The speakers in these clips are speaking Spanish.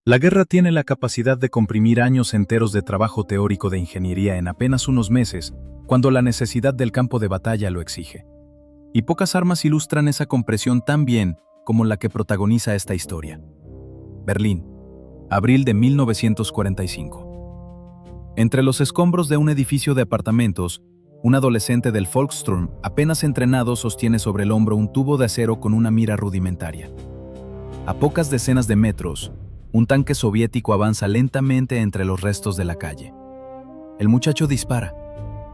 La guerra tiene la capacidad de comprimir años enteros de trabajo teórico de ingeniería en apenas unos meses, cuando la necesidad del campo de batalla lo exige. Y pocas armas ilustran esa compresión tan bien como la que protagoniza esta historia. Berlín, abril de 1945. Entre los escombros de un edificio de apartamentos, un adolescente del Volkssturm, apenas entrenado, sostiene sobre el hombro un tubo de acero con una mira rudimentaria. A pocas decenas de metros, un tanque soviético avanza lentamente entre los restos de la calle. El muchacho dispara.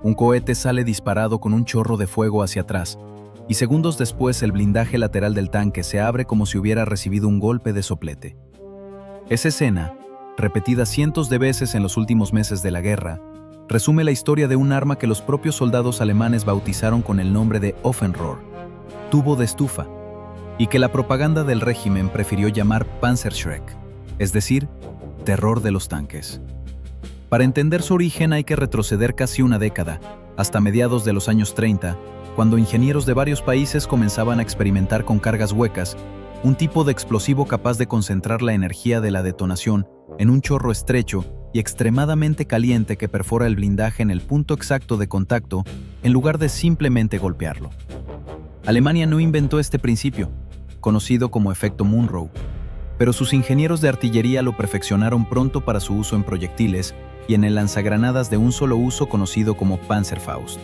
Un cohete sale disparado con un chorro de fuego hacia atrás, y segundos después el blindaje lateral del tanque se abre como si hubiera recibido un golpe de soplete. Esa escena, repetida cientos de veces en los últimos meses de la guerra, resume la historia de un arma que los propios soldados alemanes bautizaron con el nombre de Offenrohr, tubo de estufa, y que la propaganda del régimen prefirió llamar Panzerschreck, es decir, terror de los tanques. Para entender su origen hay que retroceder casi una década, hasta mediados de los años 30, cuando ingenieros de varios países comenzaban a experimentar con cargas huecas, un tipo de explosivo capaz de concentrar la energía de la detonación en un chorro estrecho y extremadamente caliente que perfora el blindaje en el punto exacto de contacto en lugar de simplemente golpearlo. Alemania no inventó este principio, conocido como efecto Monroe, pero sus ingenieros de artillería lo perfeccionaron pronto para su uso en proyectiles y en el lanzagranadas de un solo uso conocido como Panzerfaust.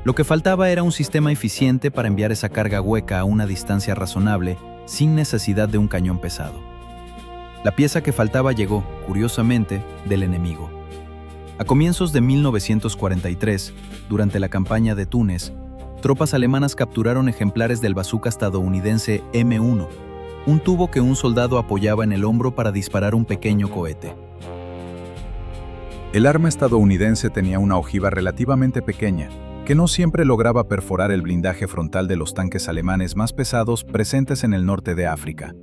Lo que faltaba era un sistema eficiente para enviar esa carga hueca a una distancia razonable sin necesidad de un cañón pesado. La pieza que faltaba llegó, curiosamente, del enemigo. A comienzos de 1943, durante la campaña de Túnez, tropas alemanas capturaron ejemplares del bazooka estadounidense M1, un tubo que un soldado apoyaba en el hombro para disparar un pequeño cohete. El arma estadounidense tenía una ojiva relativamente pequeña, que no siempre lograba perforar el blindaje frontal de los tanques alemanes más pesados presentes en el norte de África.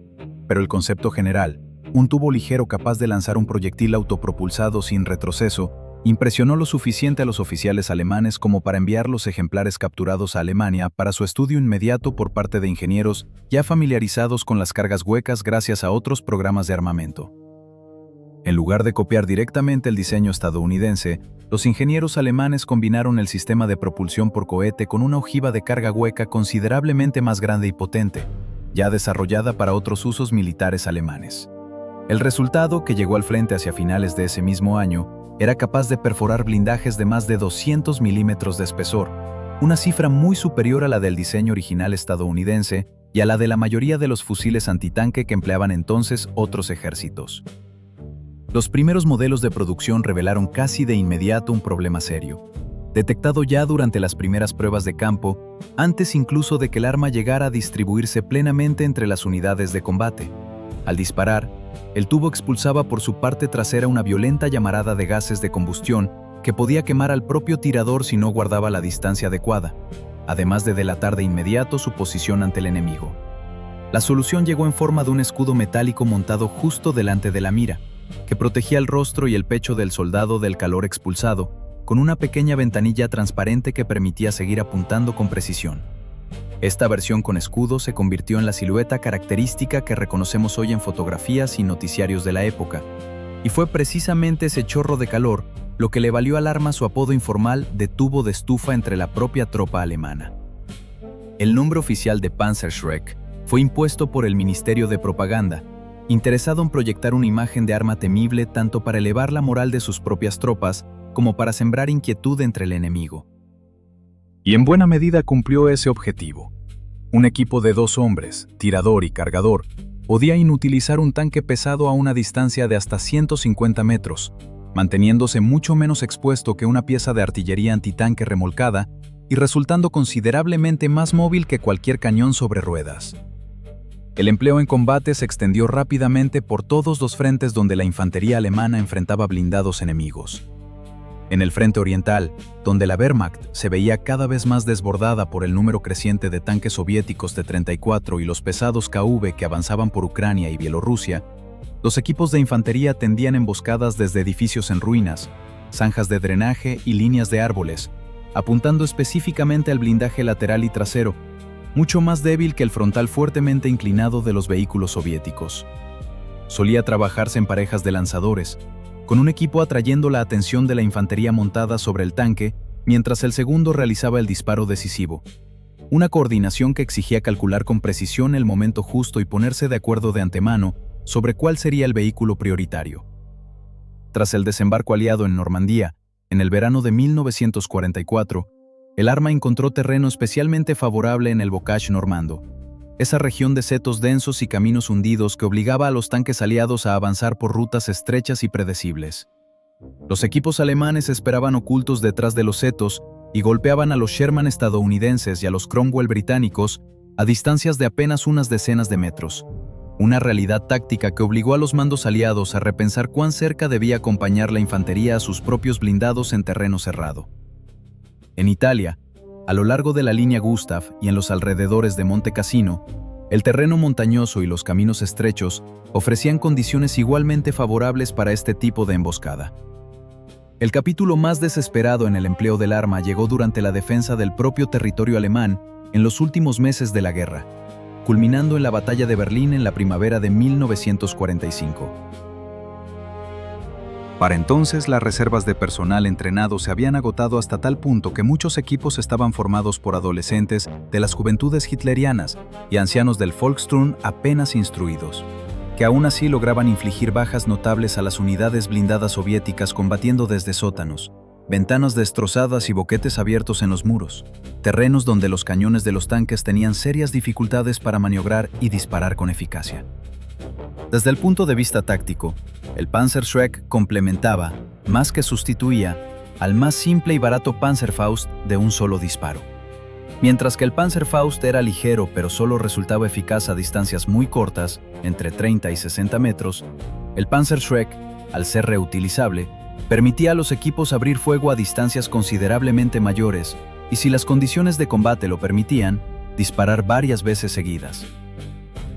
Pero el concepto general, un tubo ligero capaz de lanzar un proyectil autopropulsado sin retroceso, impresionó lo suficiente a los oficiales alemanes como para enviar los ejemplares capturados a Alemania para su estudio inmediato por parte de ingenieros ya familiarizados con las cargas huecas gracias a otros programas de armamento. En lugar de copiar directamente el diseño estadounidense, los ingenieros alemanes combinaron el sistema de propulsión por cohete con una ojiva de carga hueca considerablemente más grande y potente, ya desarrollada para otros usos militares alemanes. El resultado, que llegó al frente hacia finales de ese mismo año, era capaz de perforar blindajes de más de 200 milímetros de espesor, una cifra muy superior a la del diseño original estadounidense y a la de la mayoría de los fusiles antitanque que empleaban entonces otros ejércitos. Los primeros modelos de producción revelaron casi de inmediato un problema serio, detectado ya durante las primeras pruebas de campo, antes incluso de que el arma llegara a distribuirse plenamente entre las unidades de combate. Al disparar, el tubo expulsaba por su parte trasera una violenta llamarada de gases de combustión que podía quemar al propio tirador si no guardaba la distancia adecuada, además de delatar de inmediato su posición ante el enemigo. La solución llegó en forma de un escudo metálico montado justo delante de la mira, que protegía el rostro y el pecho del soldado del calor expulsado, con una pequeña ventanilla transparente que permitía seguir apuntando con precisión. Esta versión con escudo se convirtió en la silueta característica que reconocemos hoy en fotografías y noticiarios de la época, y fue precisamente ese chorro de calor lo que le valió al arma su apodo informal de tubo de estufa entre la propia tropa alemana. El nombre oficial de Panzerschreck fue impuesto por el Ministerio de Propaganda, interesado en proyectar una imagen de arma temible tanto para elevar la moral de sus propias tropas como para sembrar inquietud entre el enemigo. Y en buena medida cumplió ese objetivo. Un equipo de 2 hombres, tirador y cargador, podía inutilizar un tanque pesado a una distancia de hasta 150 metros, manteniéndose mucho menos expuesto que una pieza de artillería antitanque remolcada y resultando considerablemente más móvil que cualquier cañón sobre ruedas. El empleo en combate se extendió rápidamente por todos los frentes donde la infantería alemana enfrentaba blindados enemigos. En el frente oriental, donde la Wehrmacht se veía cada vez más desbordada por el número creciente de tanques soviéticos T-34 y los pesados KV que avanzaban por Ucrania y Bielorrusia, los equipos de infantería tendían emboscadas desde edificios en ruinas, zanjas de drenaje y líneas de árboles, apuntando específicamente al blindaje lateral y trasero, mucho más débil que el frontal fuertemente inclinado de los vehículos soviéticos. Solía trabajarse en parejas de lanzadores, con un equipo atrayendo la atención de la infantería montada sobre el tanque, mientras el segundo realizaba el disparo decisivo. Una coordinación que exigía calcular con precisión el momento justo y ponerse de acuerdo de antemano sobre cuál sería el vehículo prioritario. Tras el desembarco aliado en Normandía, en el verano de 1944, el arma encontró terreno especialmente favorable en el Bocage normando, esa región de setos densos y caminos hundidos que obligaba a los tanques aliados a avanzar por rutas estrechas y predecibles. Los equipos alemanes esperaban ocultos detrás de los setos y golpeaban a los Sherman estadounidenses y a los Cromwell británicos a distancias de apenas unas decenas de metros. Una realidad táctica que obligó a los mandos aliados a repensar cuán cerca debía acompañar la infantería a sus propios blindados en terreno cerrado. En Italia, a lo largo de la línea Gustav y en los alrededores de Monte Cassino, el terreno montañoso y los caminos estrechos ofrecían condiciones igualmente favorables para este tipo de emboscada. El capítulo más desesperado en el empleo del arma llegó durante la defensa del propio territorio alemán en los últimos meses de la guerra, culminando en la Batalla de Berlín en la primavera de 1945. Para entonces, las reservas de personal entrenado se habían agotado hasta tal punto que muchos equipos estaban formados por adolescentes de las juventudes hitlerianas y ancianos del Volkssturm apenas instruidos, que aún así lograban infligir bajas notables a las unidades blindadas soviéticas combatiendo desde sótanos, ventanas destrozadas y boquetes abiertos en los muros, terrenos donde los cañones de los tanques tenían serias dificultades para maniobrar y disparar con eficacia. Desde el punto de vista táctico, el Panzerschreck complementaba, más que sustituía, al más simple y barato Panzerfaust de un solo disparo. Mientras que el Panzerfaust era ligero pero solo resultaba eficaz a distancias muy cortas, entre 30 y 60 metros, el Panzerschreck, al ser reutilizable, permitía a los equipos abrir fuego a distancias considerablemente mayores y, si las condiciones de combate lo permitían, disparar varias veces seguidas.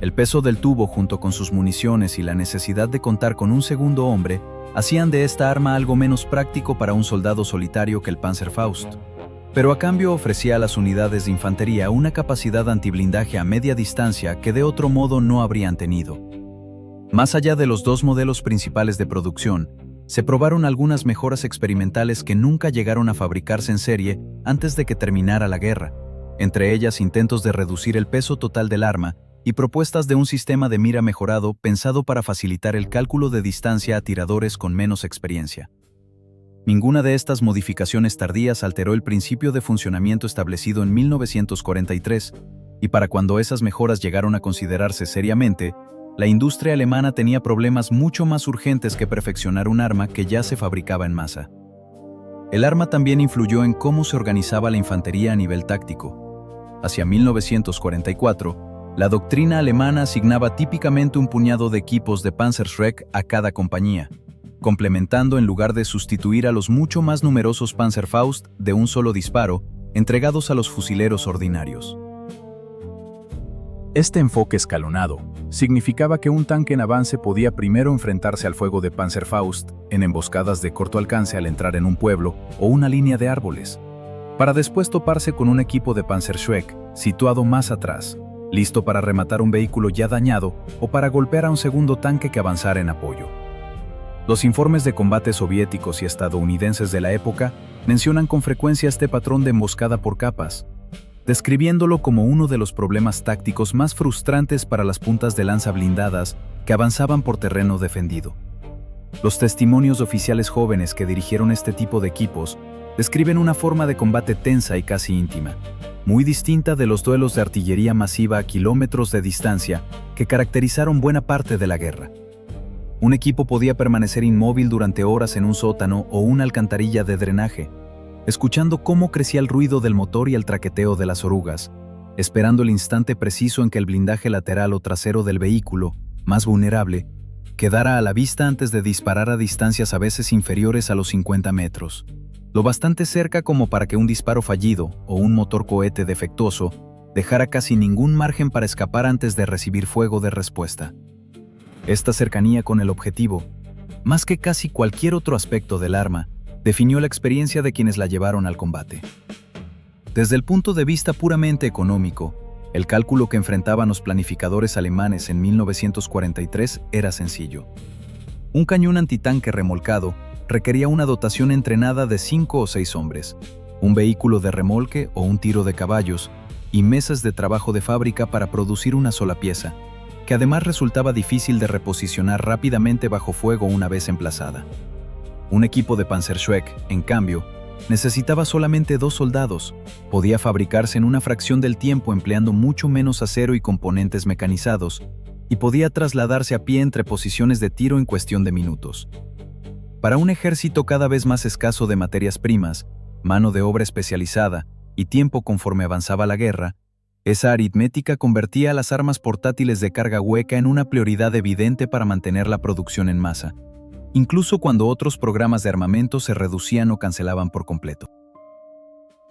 El peso del tubo junto con sus municiones y la necesidad de contar con un segundo hombre hacían de esta arma algo menos práctico para un soldado solitario que el Panzerfaust, pero a cambio ofrecía a las unidades de infantería una capacidad antiblindaje a media distancia que de otro modo no habrían tenido. Más allá de los dos modelos principales de producción, se probaron algunas mejoras experimentales que nunca llegaron a fabricarse en serie antes de que terminara la guerra, entre ellas intentos de reducir el peso total del arma y propuestas de un sistema de mira mejorado pensado para facilitar el cálculo de distancia a tiradores con menos experiencia. Ninguna de estas modificaciones tardías alteró el principio de funcionamiento establecido en 1943, y para cuando esas mejoras llegaron a considerarse seriamente, la industria alemana tenía problemas mucho más urgentes que perfeccionar un arma que ya se fabricaba en masa. El arma también influyó en cómo se organizaba la infantería a nivel táctico. Hacia 1944, la doctrina alemana asignaba típicamente un puñado de equipos de Panzerschreck a cada compañía, complementando en lugar de sustituir a los mucho más numerosos Panzerfaust de un solo disparo, entregados a los fusileros ordinarios. Este enfoque escalonado significaba que un tanque en avance podía primero enfrentarse al fuego de Panzerfaust en emboscadas de corto alcance al entrar en un pueblo o una línea de árboles, para después toparse con un equipo de Panzerschreck situado más atrás, listo para rematar un vehículo ya dañado o para golpear a un segundo tanque que avanzara en apoyo. Los informes de combate soviéticos y estadounidenses de la época mencionan con frecuencia este patrón de emboscada por capas, describiéndolo como uno de los problemas tácticos más frustrantes para las puntas de lanza blindadas que avanzaban por terreno defendido. Los testimonios de oficiales jóvenes que dirigieron este tipo de equipos describen una forma de combate tensa y casi íntima, muy distinta de los duelos de artillería masiva a kilómetros de distancia que caracterizaron buena parte de la guerra. Un equipo podía permanecer inmóvil durante horas en un sótano o una alcantarilla de drenaje, escuchando cómo crecía el ruido del motor y el traqueteo de las orugas, esperando el instante preciso en que el blindaje lateral o trasero del vehículo, más vulnerable, quedara a la vista antes de disparar a distancias a veces inferiores a los 50 metros, lo bastante cerca como para que un disparo fallido o un motor cohete defectuoso dejara casi ningún margen para escapar antes de recibir fuego de respuesta. Esta cercanía con el objetivo, más que casi cualquier otro aspecto del arma, definió la experiencia de quienes la llevaron al combate. Desde el punto de vista puramente económico, El cálculo que enfrentaban los planificadores alemanes en 1943 era sencillo. Un cañón antitanque remolcado requería una dotación entrenada de 5 o 6 hombres, un vehículo de remolque o un tiro de caballos, y meses de trabajo de fábrica para producir una sola pieza, que además resultaba difícil de reposicionar rápidamente bajo fuego una vez emplazada. Un equipo de Panzerschreck, en cambio, necesitaba solamente 2 soldados, podía fabricarse en una fracción del tiempo empleando mucho menos acero y componentes mecanizados, y podía trasladarse a pie entre posiciones de tiro en cuestión de minutos. Para un ejército cada vez más escaso de materias primas, mano de obra especializada y tiempo conforme avanzaba la guerra, esa aritmética convertía a las armas portátiles de carga hueca en una prioridad evidente para mantener la producción en masa, incluso cuando otros programas de armamento se reducían o cancelaban por completo.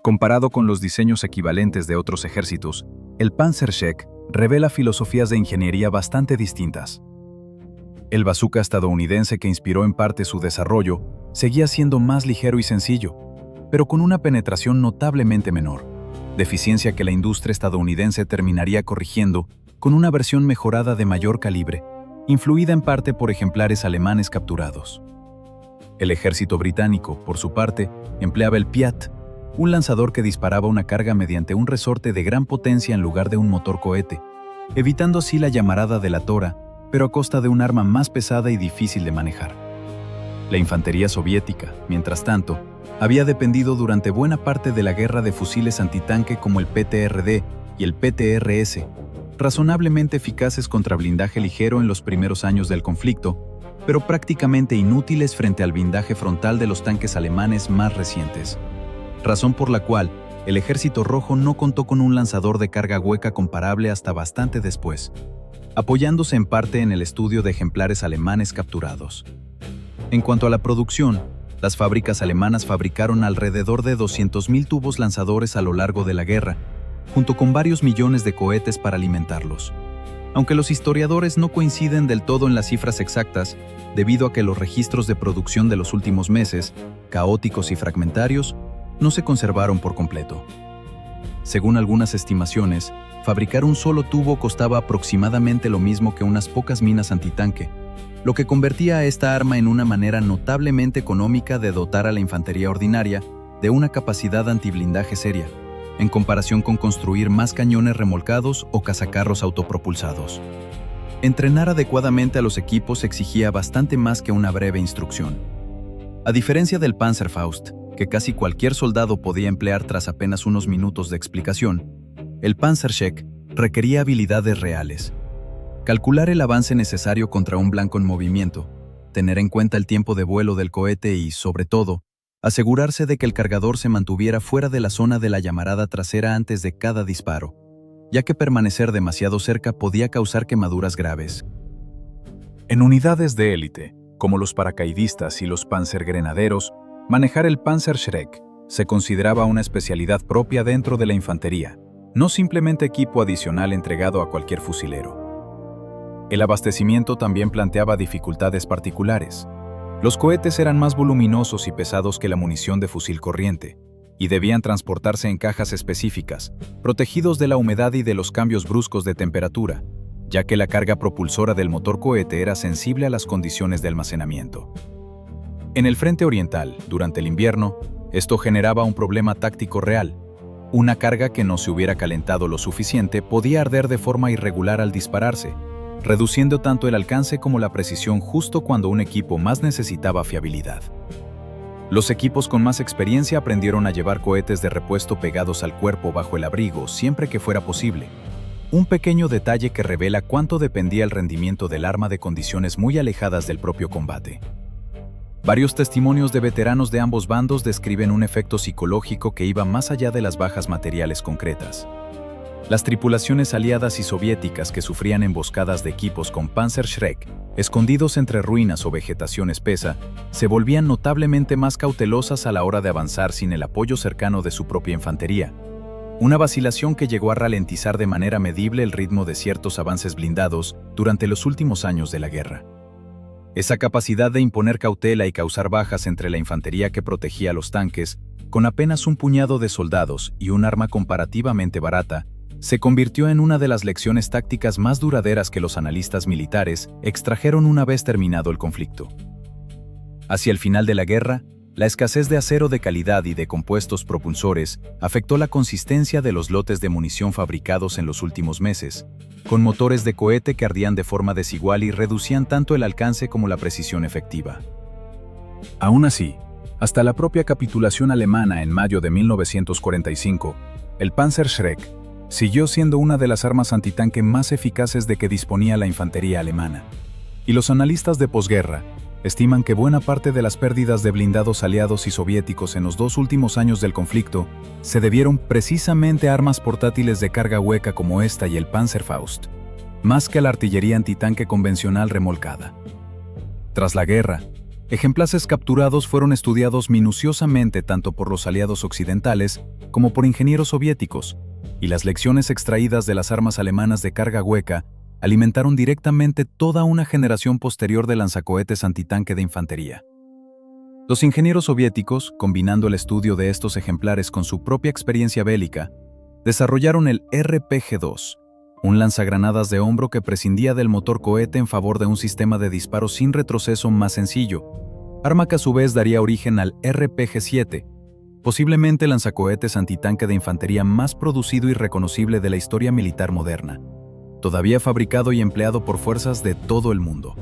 Comparado con los diseños equivalentes de otros ejércitos, el Panzerschreck revela filosofías de ingeniería bastante distintas. El bazooka estadounidense que inspiró en parte su desarrollo seguía siendo más ligero y sencillo, pero con una penetración notablemente menor, deficiencia que la industria estadounidense terminaría corrigiendo con una versión mejorada de mayor calibre, influida en parte por ejemplares alemanes capturados. El ejército británico, por su parte, empleaba el Piat, un lanzador que disparaba una carga mediante un resorte de gran potencia en lugar de un motor cohete, evitando así la llamarada de la tora, pero a costa de un arma más pesada y difícil de manejar. La infantería soviética, mientras tanto, había dependido durante buena parte de la guerra de fusiles antitanque como el PTRD y el PTRS, razonablemente eficaces contra blindaje ligero en los primeros años del conflicto, pero prácticamente inútiles frente al blindaje frontal de los tanques alemanes más recientes. Razón por la cual el Ejército Rojo no contó con un lanzador de carga hueca comparable hasta bastante después, apoyándose en parte en el estudio de ejemplares alemanes capturados. En cuanto a la producción, las fábricas alemanas fabricaron alrededor de 200.000 tubos lanzadores a lo largo de la guerra, junto con varios millones de cohetes para alimentarlos. Aunque los historiadores no coinciden del todo en las cifras exactas, debido a que los registros de producción de los últimos meses, caóticos y fragmentarios, no se conservaron por completo. Según algunas estimaciones, fabricar un solo tubo costaba aproximadamente lo mismo que unas pocas minas antitanque, lo que convertía a esta arma en una manera notablemente económica de dotar a la infantería ordinaria de una capacidad antiblindaje seria, en comparación con construir más cañones remolcados o cazacarros autopropulsados. Entrenar adecuadamente a los equipos exigía bastante más que una breve instrucción. A diferencia del Panzerfaust, que casi cualquier soldado podía emplear tras apenas unos minutos de explicación, el Panzerschreck requería habilidades reales. Calcular el avance necesario contra un blanco en movimiento, tener en cuenta el tiempo de vuelo del cohete y, sobre todo, asegurarse de que el cargador se mantuviera fuera de la zona de la llamarada trasera antes de cada disparo, ya que permanecer demasiado cerca podía causar quemaduras graves. En unidades de élite, como los paracaidistas y los panzergrenaderos, manejar el Panzerschreck se consideraba una especialidad propia dentro de la infantería, no simplemente equipo adicional entregado a cualquier fusilero. El abastecimiento también planteaba dificultades particulares. Los cohetes eran más voluminosos y pesados que la munición de fusil corriente, y debían transportarse en cajas específicas, protegidos de la humedad y de los cambios bruscos de temperatura, ya que la carga propulsora del motor cohete era sensible a las condiciones de almacenamiento. En el frente oriental, durante el invierno, esto generaba un problema táctico real. Una carga que no se hubiera calentado lo suficiente podía arder de forma irregular al dispararse, reduciendo tanto el alcance como la precisión justo cuando un equipo más necesitaba fiabilidad. Los equipos con más experiencia aprendieron a llevar cohetes de repuesto pegados al cuerpo bajo el abrigo siempre que fuera posible. Un pequeño detalle que revela cuánto dependía el rendimiento del arma de condiciones muy alejadas del propio combate. Varios testimonios de veteranos de ambos bandos describen un efecto psicológico que iba más allá de las bajas materiales concretas. Las tripulaciones aliadas y soviéticas que sufrían emboscadas de equipos con Panzerschreck, escondidos entre ruinas o vegetación espesa, se volvían notablemente más cautelosas a la hora de avanzar sin el apoyo cercano de su propia infantería. Una vacilación que llegó a ralentizar de manera medible el ritmo de ciertos avances blindados durante los últimos años de la guerra. Esa capacidad de imponer cautela y causar bajas entre la infantería que protegía a los tanques, con apenas un puñado de soldados y un arma comparativamente barata, se convirtió en una de las lecciones tácticas más duraderas que los analistas militares extrajeron una vez terminado el conflicto. Hacia el final de la guerra, la escasez de acero de calidad y de compuestos propulsores afectó la consistencia de los lotes de munición fabricados en los últimos meses, con motores de cohete que ardían de forma desigual y reducían tanto el alcance como la precisión efectiva. Aún así, hasta la propia capitulación alemana en mayo de 1945, el Panzerschreck siguió siendo una de las armas antitanque más eficaces de que disponía la infantería alemana. Y los analistas de posguerra estiman que buena parte de las pérdidas de blindados aliados y soviéticos en los 2 últimos años del conflicto se debieron precisamente a armas portátiles de carga hueca como esta y el Panzerfaust, más que a la artillería antitanque convencional remolcada. Tras la guerra, ejemplares capturados fueron estudiados minuciosamente tanto por los aliados occidentales como por ingenieros soviéticos, y las lecciones extraídas de las armas alemanas de carga hueca alimentaron directamente toda una generación posterior de lanzacohetes antitanque de infantería. Los ingenieros soviéticos, combinando el estudio de estos ejemplares con su propia experiencia bélica, desarrollaron el RPG-2, un lanzagranadas de hombro que prescindía del motor cohete en favor de un sistema de disparo sin retroceso más sencillo, arma que a su vez daría origen al RPG-7, posiblemente el lanzacohetes antitanque de infantería más producido y reconocible de la historia militar moderna, todavía fabricado y empleado por fuerzas de todo el mundo.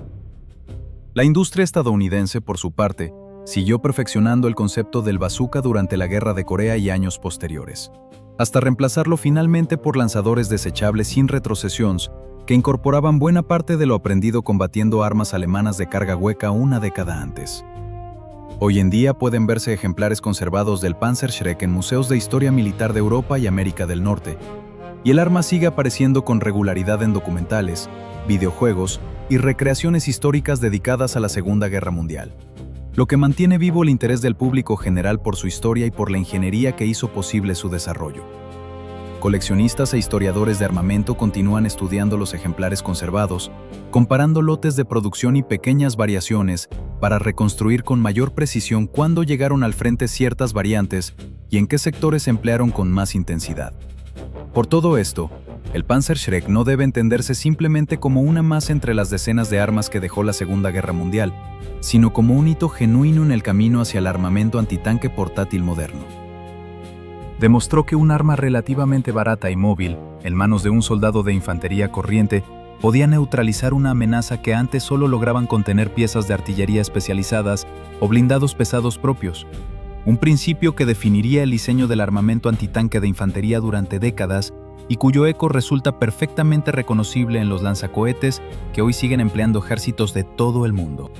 La industria estadounidense, por su parte, siguió perfeccionando el concepto del bazooka durante la Guerra de Corea y años posteriores, hasta reemplazarlo finalmente por lanzadores desechables sin retrocesión que incorporaban buena parte de lo aprendido combatiendo armas alemanas de carga hueca una década antes. Hoy en día pueden verse ejemplares conservados del Panzerschreck en museos de historia militar de Europa y América del Norte, y el arma sigue apareciendo con regularidad en documentales, videojuegos y recreaciones históricas dedicadas a la Segunda Guerra Mundial, lo que mantiene vivo el interés del público general por su historia y por la ingeniería que hizo posible su desarrollo. Coleccionistas e historiadores de armamento continúan estudiando los ejemplares conservados, comparando lotes de producción y pequeñas variaciones para reconstruir con mayor precisión cuándo llegaron al frente ciertas variantes y en qué sectores se emplearon con más intensidad. Por todo esto, el Panzerschreck no debe entenderse simplemente como una más entre las decenas de armas que dejó la Segunda Guerra Mundial, sino como un hito genuino en el camino hacia el armamento antitanque portátil moderno. Demostró que un arma relativamente barata y móvil, en manos de un soldado de infantería corriente, podía neutralizar una amenaza que antes solo lograban contener piezas de artillería especializadas o blindados pesados propios. Un principio que definiría el diseño del armamento antitanque de infantería durante décadas y cuyo eco resulta perfectamente reconocible en los lanzacohetes que hoy siguen empleando ejércitos de todo el mundo.